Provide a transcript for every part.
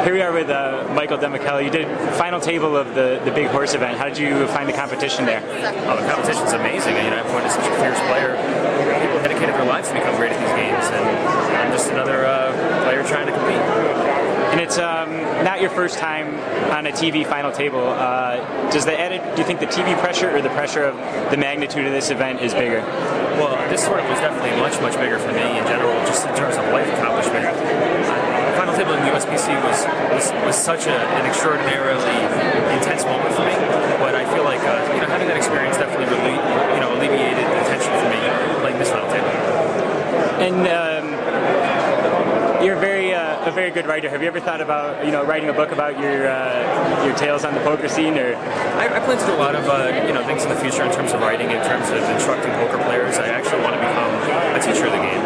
Here we are with Micheal DeMichelle. You did final table of the big horse event. How did you find the competition there? Oh, the competition's amazing. Everyone is such a fierce player. People dedicated their lives to become great at these games, and I'm just another player trying to compete. And it's not your first time on a TV final table. Do you think the TV pressure or the pressure of the magnitude of this event is bigger? Well, this sort of was definitely much bigger for me in general, just in terms of life accomplishment. The final table in the USPC was such an extraordinarily intense moment for me, but I feel like having that experience definitely really alleviated the tension for me playing this final table. And you're a very good writer. Have you ever thought about writing a book about your tales on the poker scene? Or I plan to do a lot of things in the future in terms of writing, in terms of instructing poker players. I actually want to become a teacher of the game.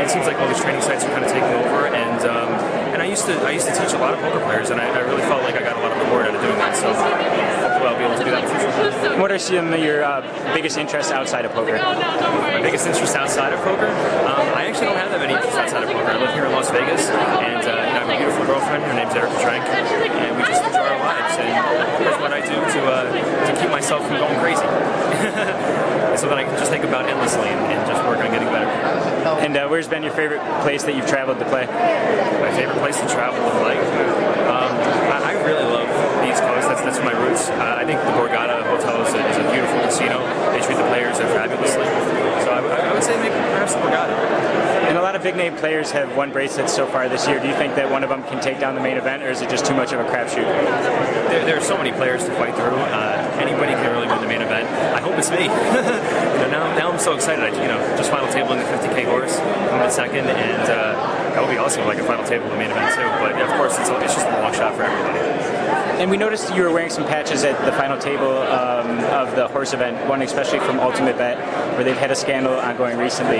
It seems like all these training sites are kind of taking over, and I used to teach a lot of poker players, and I really felt like I got a lot of reward out of doing that. So hopefully I'll be able to do that in the future. What are some of your biggest interests outside of poker? My biggest interest outside of poker? I actually don't have that many interests outside of poker. I live here in Las Vegas, and I have a beautiful girlfriend. Her name's Erica Trank, and we just enjoy our lives. And poker's what I do to keep myself from going crazy, so that I can just think about endlessly and just work on getting better. And where's been your favorite place that you've traveled to play? My favorite place to travel to play? I really love the East Coast. That's my roots. I think the Borgata Hotel is a beautiful casino. They treat the players fabulously. So I would say maybe perhaps the Borgata. And a lot of big-name players have won bracelets so far this year. Do you think that one of them can take down the main event, or is it just too much of a crapshoot? There are so many players to fight through. Anybody can really win the main event. I hope it's me. Now I'm so excited. Just final table in the 50K horse. I'm in second, and that would be awesome, like a final table in the main event too. But of course, it's just a long shot for everybody. And we noticed you were wearing some patches at the final table of the horse event, one especially from Ultimate Bet, where they've had a scandal ongoing recently.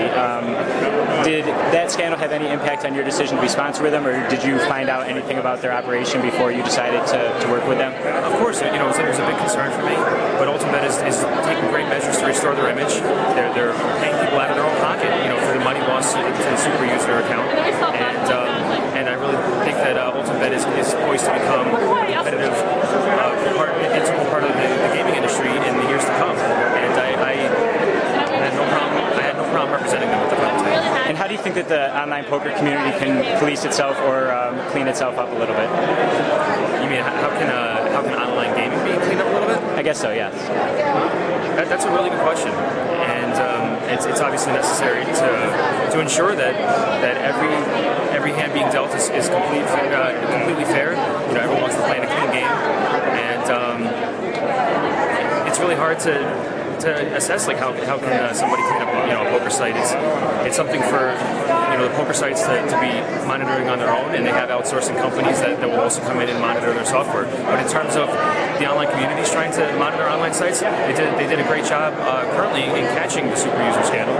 Did that scandal have any impact on your decision to be sponsored with them, or did you find out anything about their operation before you decided to work with them? Of course, it was a big concern for me, but Ultimate Bet is taking great measures to restore their image. They're paying people out of their own pocket, for the money lost to the super user account, and I really think that Ultimate Bet is poised to become a competitive integral part of the gaming industry in the years to come, and I had no problem representing them with the final table. And how do you think that the online poker community can police itself or clean itself up a little bit? You mean how can online gaming be cleaned up a little bit? I guess so, yes. That's a really good question, and it's obviously necessary to ensure that every hand being dealt is completely fair. Everyone wants to play in a clean game, and it's really hard to assess how can somebody clean up a poker site. It's something for the poker sites to be monitoring on their own, and they have outsourcing companies that will also come in and monitor their software. But in terms of the online communities trying to monitor online sites, they did a great job currently in catching the super user scandal.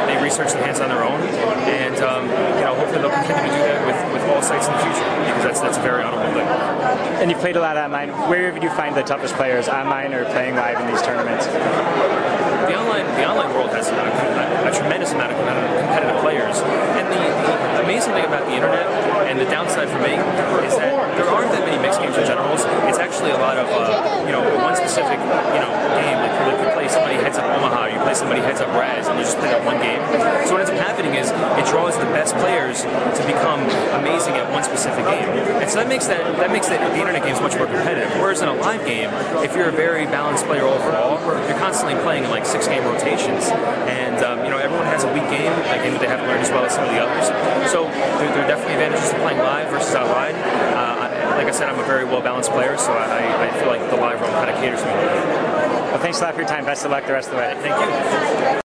They research the hands on their own, and hopefully they'll continue to do that with all sites in the future, because that's a very honorable thing. And you played a lot online. Where did you find the toughest players, online or playing live in these tournaments? The online world has a tremendous amount of competitive players, and the amazing thing about the internet and the downside for me is that there aren't that many mixed games in general. It's actually a lot of one specific game. Like you play somebody heads up Omaha, you play somebody heads up Raz, and you just play that one game. So what ends up happening is it draws the best players to become amazing at one specific game, and so that makes the internet games much more competitive. Whereas in a live game, if you're a very balanced player overall, you're constantly playing in like 6-game rotations, and everyone has a weak game, a game that they haven't learned as well as some of the others. So there are definitely advantages to playing live versus online. Like I said, I'm a very well-balanced player, so I feel like the live realm kind of caters to me. Well, thanks a lot for your time. Best of luck the rest of the way. Thank you.